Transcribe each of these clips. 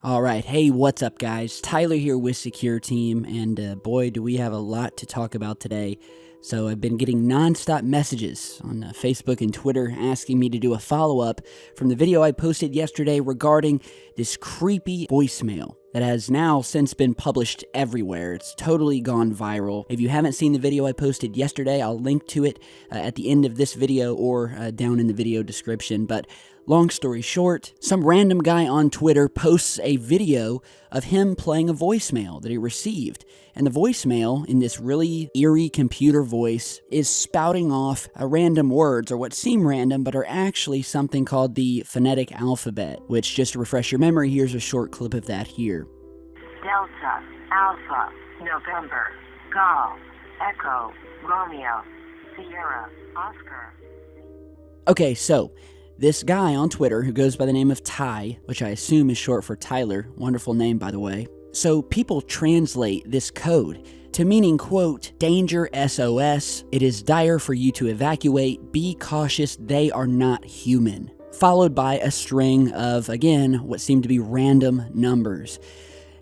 Alright, hey, what's up guys? Tyler here with Secureteam, and boy do we have a lot to talk about today. So I've been getting non-stop messages on Facebook and Twitter asking me to do a follow-up from the video I posted yesterday regarding this creepy voicemail that has now since been published everywhere. It's totally gone viral. If you haven't seen the video I posted yesterday, I'll link to it at the end of this video or down in the video description. But long story short, some random guy on Twitter posts a video of him playing a voicemail that he received. And the voicemail, in this really eerie computer voice, is spouting off random words, or what seem random, but are actually something called the phonetic alphabet, which, just to refresh your memory, here's a short clip of that here. Delta, Alpha, November, Golf, Echo, Romeo, Sierra, Oscar. Okay, so this guy on Twitter who goes by the name of Ty, which I assume is short for Tyler, wonderful name by the way. So people translate this code to meaning, quote, danger SOS, it is dire for you to evacuate, be cautious, they are not human. Followed by a string of, again, what seem to be random numbers.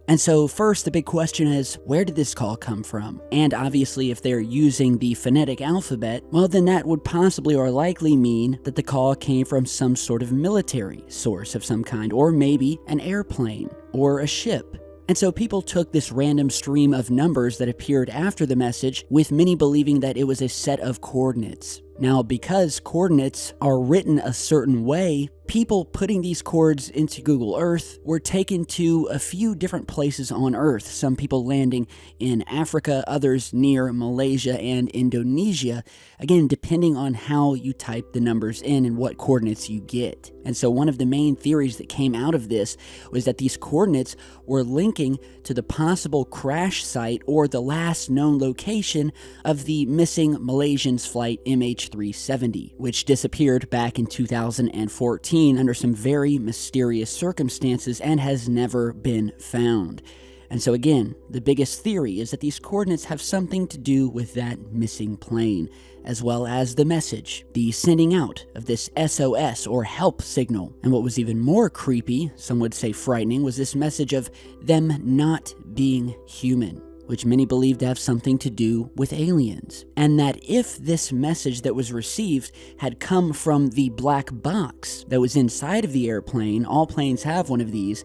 And so first, the big question is, where did this call come from? And obviously, if they're using the phonetic alphabet, well, then that would possibly or likely mean that the call came from some sort of military source of some kind, or maybe an airplane or a ship. And so people took this random stream of numbers that appeared after the message, with many believing that it was a set of coordinates. Now, because coordinates are written a certain way, people putting these codes into Google Earth were taken to a few different places on Earth. Some people landing in Africa, others near Malaysia and Indonesia, again, depending on how you type the numbers in and what coordinates you get. And so one of the main theories that came out of this was that these coordinates were linking to the possible crash site or the last known location of the missing Malaysian's flight MH370, which disappeared back in 2014 under some very mysterious circumstances and has never been found. And so again, the biggest theory is that these coordinates have something to do with that missing plane, as well as the message, the sending out of this SOS or help signal. And what was even more creepy, some would say frightening, was this message of them not being human, which many believe to have something to do with aliens. And that if this message that was received had come from the black box that was inside of the airplane, all planes have one of these,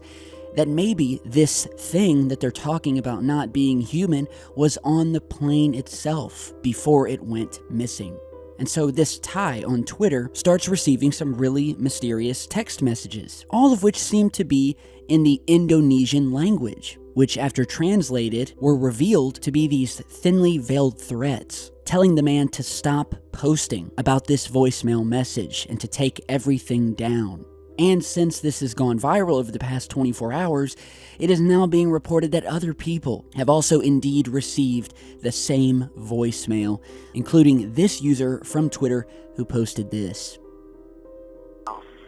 that maybe this thing that they're talking about not being human was on the plane itself before it went missing. And so this Ty on Twitter starts receiving some really mysterious text messages, all of which seem to be in the Indonesian language, which after translated were revealed to be these thinly veiled threats, telling the man to stop posting about this voicemail message and to take everything down. And since this has gone viral over the past 24 hours, it is now being reported that other people have also indeed received the same voicemail, including this user from Twitter who posted this.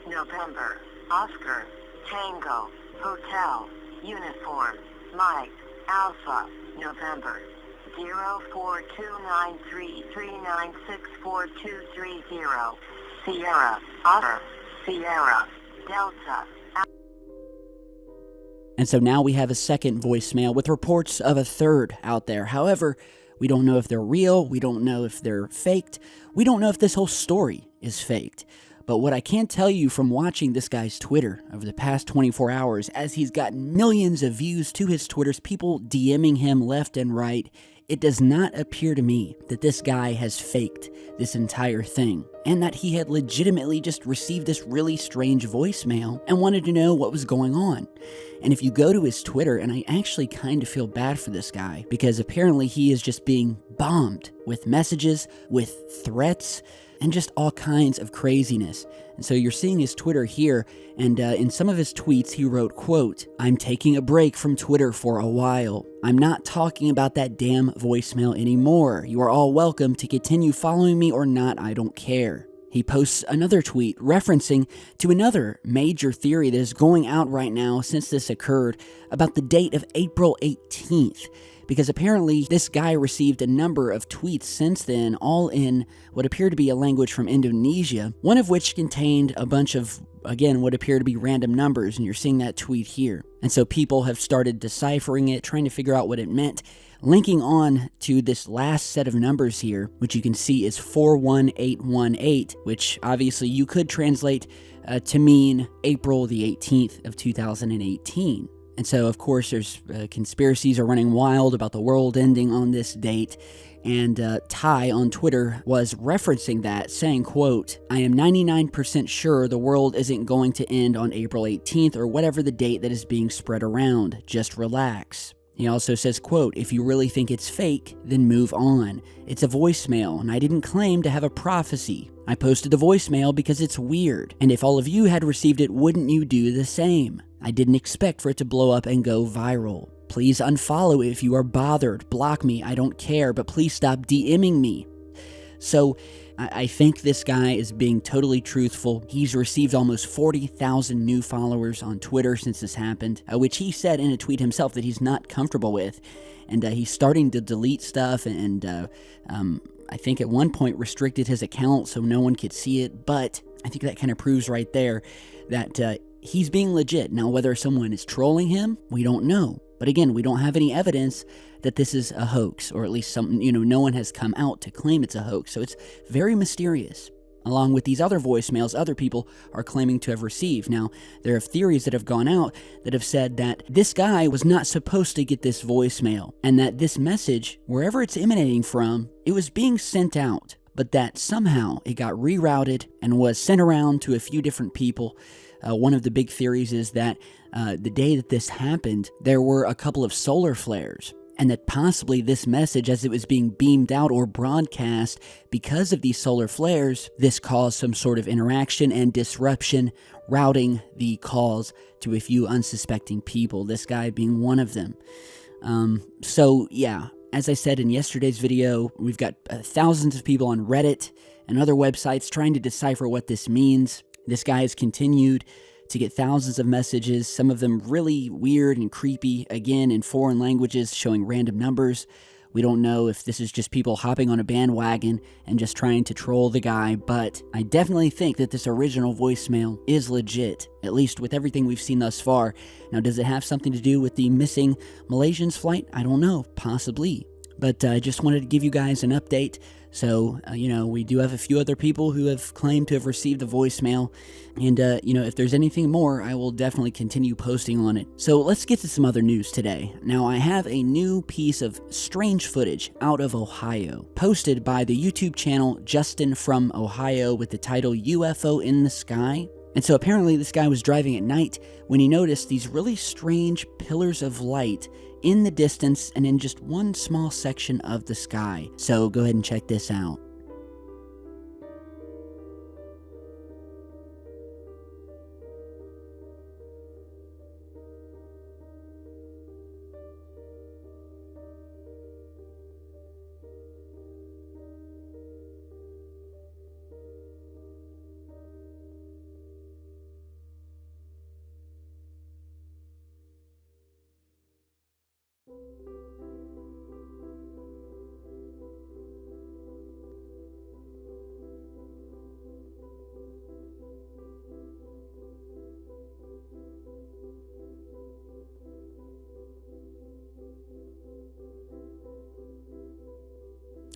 November, Oscar, Tango, Hotel, Uniform, Mike, Alpha, November, 042933964230, Sierra, Oscar, Sierra, Delta. And so now we have a second voicemail with reports of a third out there. However, we don't know if they're real, we don't know if they're faked, we don't know if this whole story is faked. But what I can tell you from watching this guy's Twitter over the past 24 hours, as he's gotten millions of views to his Twitters, people DMing him left and right, it does not appear to me that this guy has faked this entire thing, and that he had legitimately just received this really strange voicemail and wanted to know what was going on. And if you go to his Twitter, and I actually kind of feel bad for this guy, because apparently he is just being bombed with messages, with threats, and just all kinds of craziness. And so you're seeing his Twitter here, and in some of his tweets he wrote, quote, "I'm taking a break from Twitter for a while. I'm not talking about that damn voicemail anymore. You are all welcome to continue following me or not, I don't care." He posts another tweet referencing to another major theory that is going out right now since this occurred about the date of April 18th, because apparently this guy received a number of tweets since then, all in what appeared to be a language from Indonesia, one of which contained a bunch of, again, what appear to be random numbers, and you're seeing that tweet here. And so people have started deciphering it, trying to figure out what it meant, linking on to this last set of numbers here, which you can see is 41818, which obviously you could translate to mean April the 18th of 2018. And so, of course, there's conspiracies are running wild about the world ending on this date. And Ty on Twitter was referencing that, saying, quote, "I am 99% sure the world isn't going to end on April 18th or whatever the date that is being spread around. Just relax." He also says, quote, "If you really think it's fake, then move on. It's a voicemail, and I didn't claim to have a prophecy. I posted the voicemail because it's weird, and if all of you had received it, wouldn't you do the same? I didn't expect for it to blow up and go viral. Please unfollow if you are bothered. Block me, I don't care, but please stop DMing me." So I think this guy is being totally truthful. He's received almost 40,000 new followers on Twitter since this happened, which he said in a tweet himself that he's not comfortable with. And he's starting to delete stuff, and I think at one point restricted his account so no one could see it. But I think that kind of proves right there that he's being legit. Now, whether someone is trolling him, we don't know. But again, we don't have any evidence that this is a hoax, or at least some, no one has come out to claim it's a hoax. So it's very mysterious. Along with these other voicemails, other people are claiming to have received. Now, there are theories that have gone out that have said that this guy was not supposed to get this voicemail, and that this message, wherever it's emanating from, it was being sent out, but that somehow it got rerouted and was sent around to a few different people. One of the big theories is that the day that this happened, there were a couple of solar flares, and that possibly this message, as it was being beamed out or broadcast because of these solar flares, this caused some sort of interaction and disruption, routing the calls to a few unsuspecting people, this guy being one of them. So yeah, as I said in yesterday's video, we've got thousands of people on Reddit and other websites trying to decipher what this means. This guy has continued to get thousands of messages, some of them really weird and creepy, again in foreign languages, showing random numbers. We don't know if this is just people hopping on a bandwagon and just trying to troll the guy, but I definitely think that this original voicemail is legit, at least with everything we've seen thus far. Now, does it have something to do with the missing Malaysian's flight? I don't know, possibly. But I just wanted to give you guys an update. So, we do have a few other people who have claimed to have received the voicemail. And, if there's anything more, I will definitely continue posting on it. So let's get to some other news today. Now, I have a new piece of strange footage out of Ohio, posted by the YouTube channel Justin from Ohio with the title UFO in the Sky. And so apparently this guy was driving at night when he noticed these really strange pillars of light in the distance and in just one small section of the sky. So go ahead and check this out.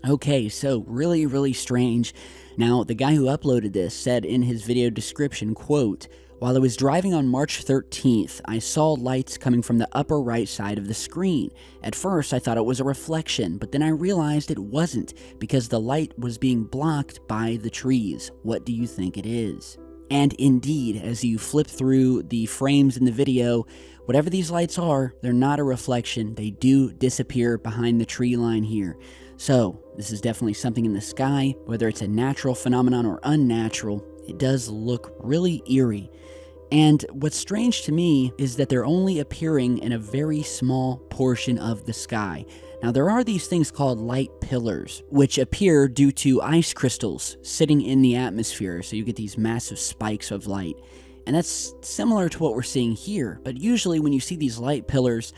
Okay, so really strange. Now, the guy who uploaded this said in his video description, quote, "While I was driving on March 13th, I saw lights coming from the upper right side of the screen. At first, I thought it was a reflection, but then I realized it wasn't because the light was being blocked by the trees. What do you think it is?" And indeed, as you flip through the frames in the video, whatever these lights are, they're not a reflection. They do disappear behind the tree line here. So, this is definitely something in the sky, whether it's a natural phenomenon or unnatural. It does look really eerie. And what's strange to me is that they're only appearing in a very small portion of the sky. Now, there are these things called light pillars, which appear due to ice crystals sitting in the atmosphere, so you get these massive spikes of light. And that's similar to what we're seeing here, but usually when you see these light pillars,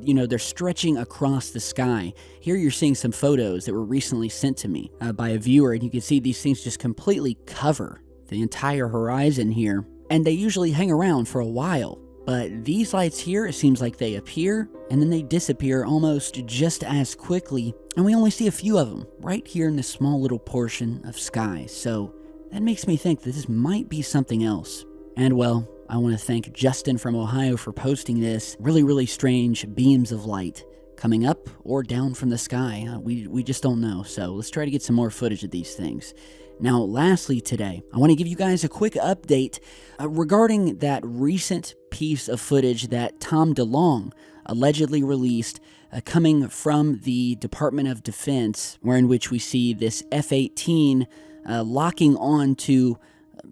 they're stretching across the sky. Here you're seeing some photos that were recently sent to me by a viewer, and you can see these things just completely cover the entire horizon here. And they usually hang around for a while. But these lights here, it seems like they appear and then they disappear almost just as quickly. And we only see a few of them right here in this small little portion of sky. So that makes me think that this might be something else. And well, I want to thank Justin from Ohio for posting this. Really strange beams of light coming up or down from the sky. We just don't know. So let's try to get some more footage of these things. Now, lastly today, I want to give you guys a quick update regarding that recent piece of footage that Tom DeLonge allegedly released coming from the Department of Defense, wherein which we see this F-18 locking on to,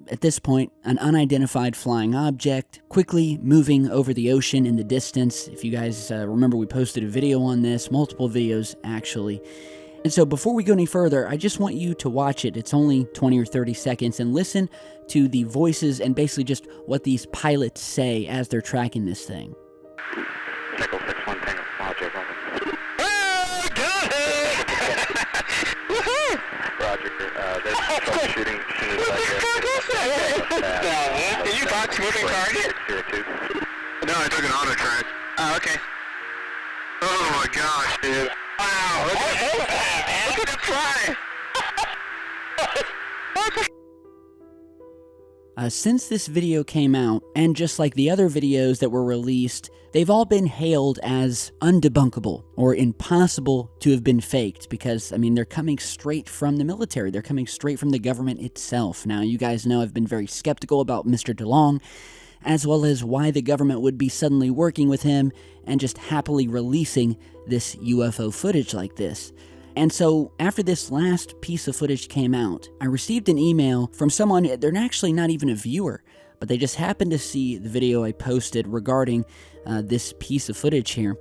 at this point, an unidentified flying object, quickly moving over the ocean in the distance. If you guys remember, we posted a video on this, multiple videos actually. And so before we go any further, I just want you to watch it. It's only 20 or 30 seconds, and listen to the voices and basically just what these pilots say as they're tracking this thing. Echo 61 Tango, Roger, Roger. Oh, got it! Woohoo! Roger, there's troubleshooting. Did you box moving target? No, I took an auto track. Oh, okay. Oh my gosh, dude. Wow, look at it fly! Since this video came out, and just like the other videos that were released, they've all been hailed as undebunkable or impossible to have been faked because, I mean, they're coming straight from the military. They're coming straight from the government itself. Now, you guys know I've been very skeptical about Mr. DeLonge, as well as why the government would be suddenly working with him and just happily releasing this UFO footage like this. And so, after this last piece of footage came out, I received an email from someone, they're actually not even a viewer, but they just happened to see the video I posted regarding this piece of footage here.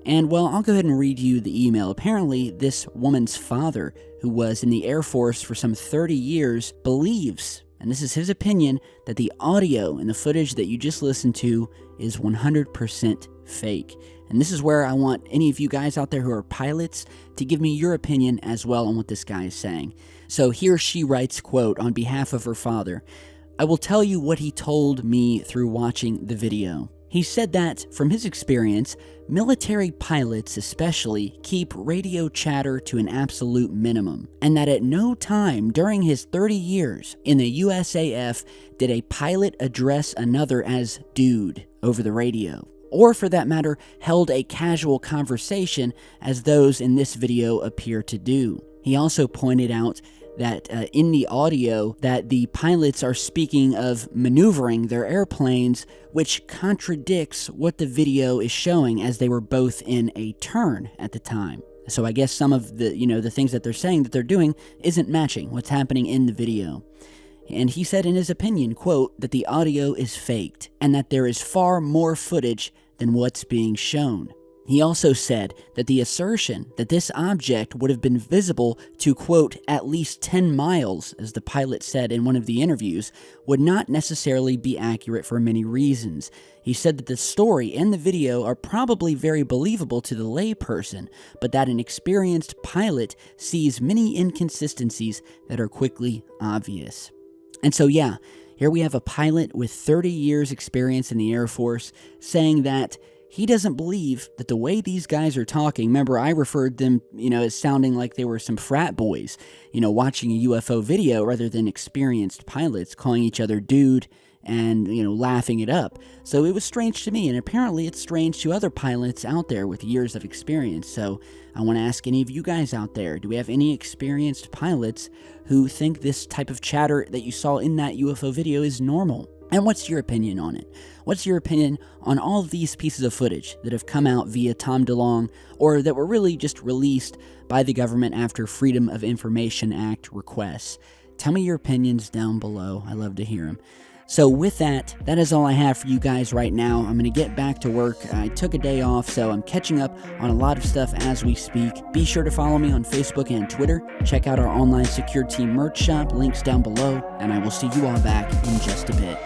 And well, I'll go ahead and read you the email. Apparently, this woman's father, who was in the Air Force for some 30 years, believes, and this is his opinion, that the audio in the footage that you just listened to is 100% fake. And this is where I want any of you guys out there who are pilots to give me your opinion as well on what this guy is saying. So here she writes, quote, on behalf of her father, "I will tell you what he told me through watching the video. He said that, from his experience, military pilots especially keep radio chatter to an absolute minimum, and that at no time during his 30 years in the USAF did a pilot address another as dude over the radio, or for that matter, held a casual conversation as those in this video appear to do." He also pointed out that in the audio that the pilots are speaking of maneuvering their airplanes, which contradicts what the video is showing, as they were both in a turn at the time. So I guess some of the, the things that they're saying that they're doing isn't matching what's happening in the video. And he said in his opinion, quote, that the audio is faked and that there is far more footage than what's being shown. He also said that the assertion that this object would have been visible to, quote, at least 10 miles, as the pilot said in one of the interviews, would not necessarily be accurate for many reasons. He said that the story and the video are probably very believable to the layperson, but that an experienced pilot sees many inconsistencies that are quickly obvious. And so, yeah, here we have a pilot with 30 years experience in the Air Force saying that he doesn't believe that the way these guys are talking, remember I referred them, as sounding like they were some frat boys, watching a UFO video rather than experienced pilots calling each other dude and, laughing it up. So it was strange to me, and apparently it's strange to other pilots out there with years of experience. So I want to ask any of you guys out there, do we have any experienced pilots who think this type of chatter that you saw in that UFO video is normal? And what's your opinion on it? What's your opinion on all of these pieces of footage that have come out via Tom DeLonge, or that were really just released by the government after Freedom of Information Act requests? Tell me your opinions down below. I love to hear them. So with that is all I have for you guys right now. I'm going to get back to work. I took a day off, so I'm catching up on a lot of stuff as we speak. Be sure to follow me on Facebook and Twitter. Check out our online Secureteam merch shop, links down below, and I will see you all back in just a bit.